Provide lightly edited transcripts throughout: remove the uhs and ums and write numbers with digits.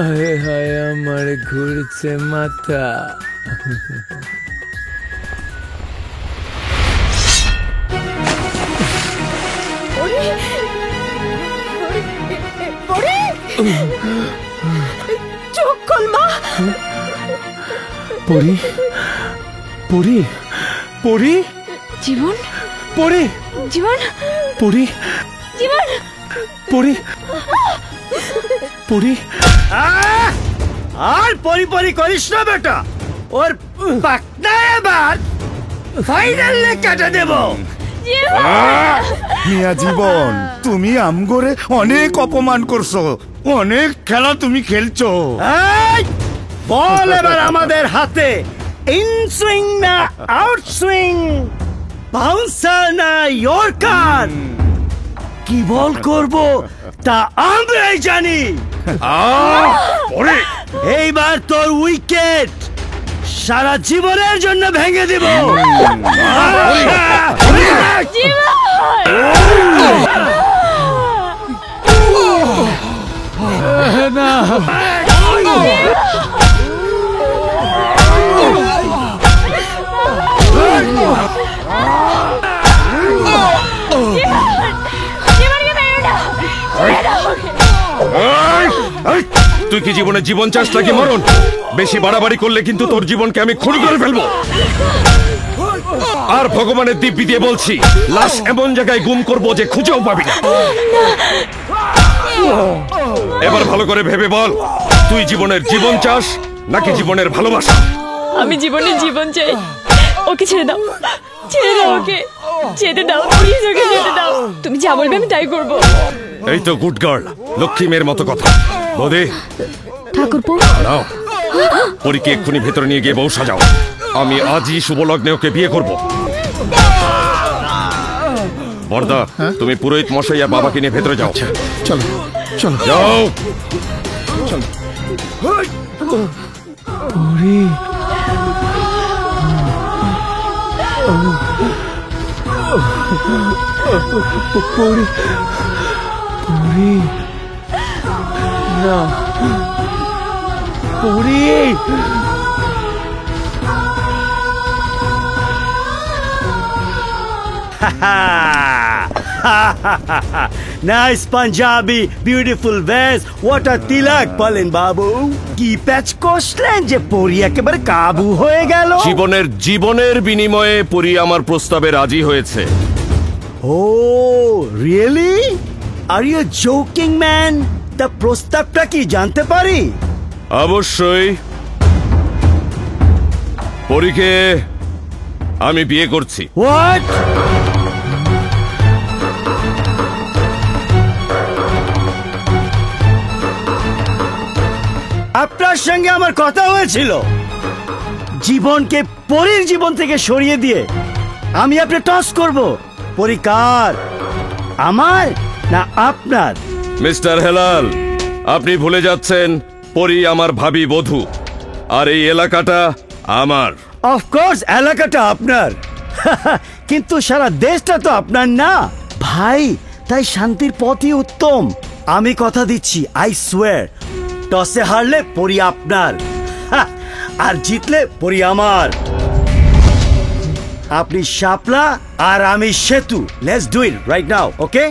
আরে হায় আমার ঘুরছে মাথা। চোখ খোল মা। পরি পরি পরি জীবন পরি জীবন পরি জীবন পরি পরি। আর পরি পরি করিস না বেটা, ওর পাকনা এবার ফাইনালে কাটা দেব। মিয়া জীবন, তুমি আমগরে অনেক অপমান করছো, অনেক খেলা তুমি খেলছো। বল এবার আমাদের হাতে, ইন সুইং না আউট সুইং, বাউন্সার না ইয়র্কার, কি বল করব তা আমরাই জানি। এইবার তোর উইকেট সারা জীবনের জন্য ভেঙে দিব। না তুই কি জীবনে জীবন চাস নাকি মরণ? বেশি বাড়াবাড়ি করলে কিন্তু তোর জীবনকে আমি খুন করে ফেলবো। আর ভগবানের দিব্যি দিয়ে বলছি, লাশ এমন জায়গায় গুম করবো যে খুঁজেও পাবি না। এবার ভালো করে ভেবে বল, তুই জীবনের জীবন চাস নাকি জীবনের ভালোবাসা? আমি জীবনের জীবন চাই। ওকে ছেড়ে দাও, ছেড়ে দাও, ওকে যেতে দাও, প্লিজ ওকে যেতে দাও। তুমি যা বলবে আমি তাই করবো। এই তো গুড গার্ল, লক্ষ্মী মেয়ের মতো কথা। বৌদি ঠাকুরপো, নাও পরীকে এক্ষুনি ভেতরে নিয়ে গিয়ে বউ সাজাও। আমি আজই শুভ লগ্নে ওকে বিয়ে করব। বর্দা, তুমি পুরোহিত মশাই আর বাবাকে নিয়ে ভেতরে যাও। চলো চলো যাও। পরি পরি পরি না পরি। নাইস পাঞ্জাবি, বিউটিফুল ভেস, হোয়াট আ তিলক। বলেন বাবু, কি প্যাচ কষলেন যে পরি একেবারে কাবু হয়ে গেল? জীবনের বিনিময়ে পরি আমার প্রস্তাবে রাজি হয়েছে। Oh really? Are you joking man? তা প্রস্তাবটা কি জানতে পারি? অবশ্যই। পরীকে আমি বিয়ে করছি। হোয়াট? আপনার সঙ্গে আমার কথা হয়েছিল, জীবনকে পরীর জীবন থেকে সরিয়ে দিয়ে আমি আপনি টস করব। পরী কার, আমার না আপনার? মিস্টার হেলাল, আপনি ভুলে যাচ্ছেন পরি আমার ভাবি বধূ, আর এই এলাকাটা আমার। অফকোর্স এলাকাটা আপনার, কিন্তু সারা দেশটা তো আপনার না ভাই। তাই শান্তির পথই উত্তম। আমি কথা দিচ্ছি, আই সোয়ার, টসে হারলে পরি আপনার, আর জিতলে পরি আমার। আপনি শাপলা আর আমি সেতু। Let's do it right now, okay?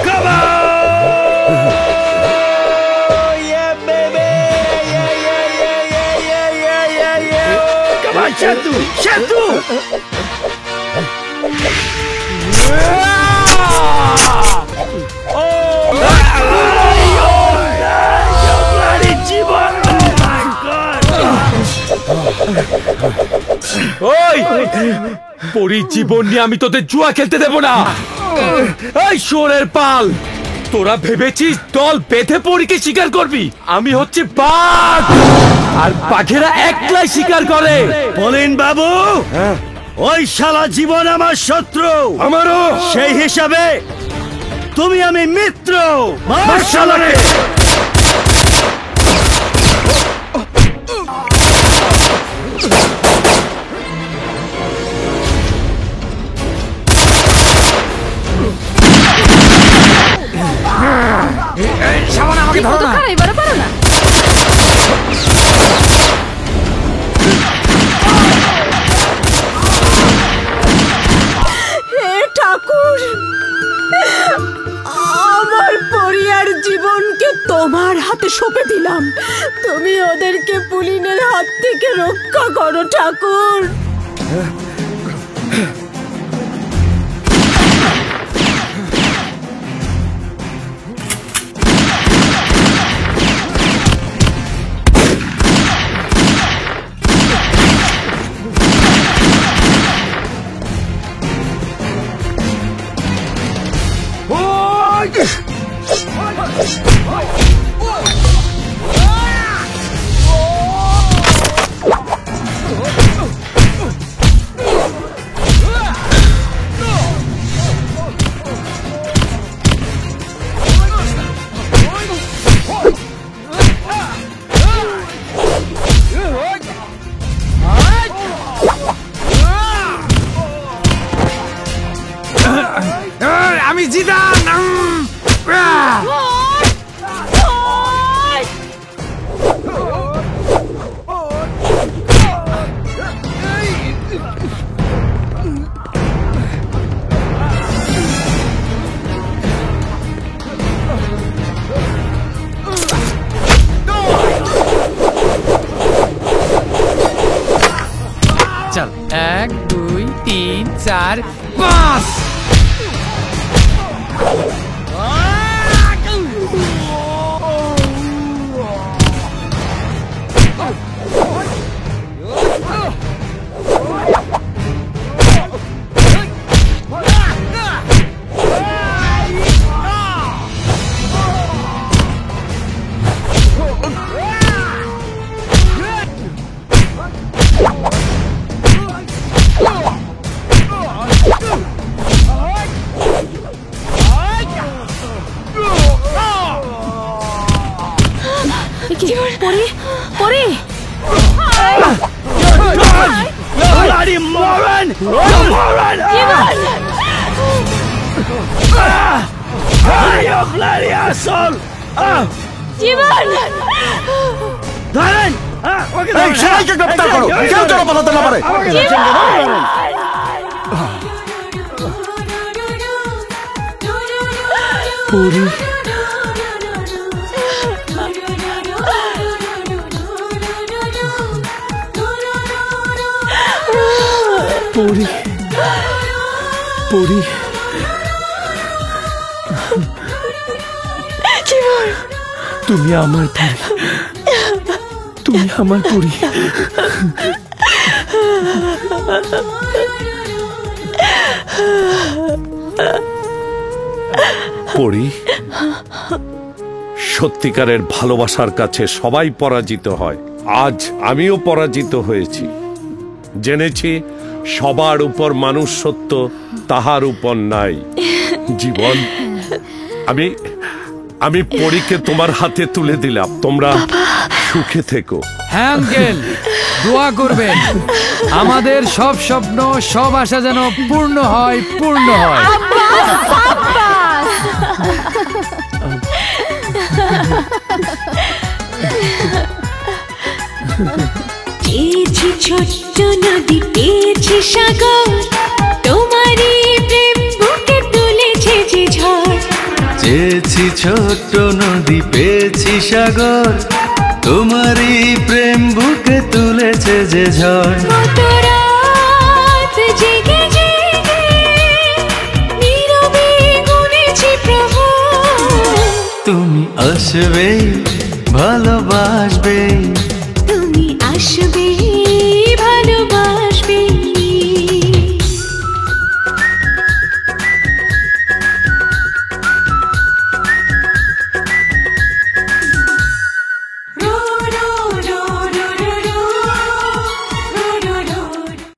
Come on! Yeah, baby! Yeah. Come on, Setu! Setu! ওই পরি জীবন নিয়ে আমি তোদের জুয়া খেলতে দেব না। এই শোরের পাল, তোরা ভেবেছিস দল বেঁধে পরীকে শিকার করবি? আমি হচ্ছে বাঘ, আর বাঘেরা একলাই শিকার করে। বলেন বাবু, ওই শালা জীবন আমার শত্রু, আমারও। সেই হিসাবে তুমি আমি মিত্র। মার শালাকে। আমাকে ধরো না, এবারে পারো না। হে ঠাকুর, আমার পরিবার জীবনকে তোমার হাতে সঁপে দিলাম। তুমি ওদেরকে পুলিনের হাত থেকে রক্ষা করো ঠাকুর। আমি জিদান। চল 1 2 3 4 5। পরে পরে Bloody moron! Moron! You bloody asshole! জীবন ধরেন! এই সবাইকে গ্রেফতার করো, কেউ যেন পালাতে না পারে। পরি, পরি, পরি, তুমি আমার পরি, তুমি আমার পরি। পরি, সত্যিকারের ভালোবাসার কাছে সবাই পরাজিত হয়। আজ আমিও পরাজিত হয়েছি। জেনেছি সবার উপর মানুষ সত্য, তাহার উপর নাই। জীবন, আমি পরীকে তোমার হাতে তুলে দিলাম। তোমরা সুখে থেকো। হ্যাঁ আঙ্কেল, দোয়া করবেন আমাদের সব স্বপ্ন, সব আশা যেন পূর্ণ হয়, পূর্ণ হয়। পেয়েছি ছোট্ট নদী, পেয়েছি সাগর, তোমারই প্রেম বুকে তুলেছে যে ঝড়। চেয়েছি ছোট্ট নদী, পেয়েছি সাগর, তোমারই প্রেম বুকে তুলেছে যে ঝড়। কত রাত জেগে জেগে নীরবে গুনেছি প্রভু, তুমি আসবে, ভালোবাসবে, তুমি আসবে,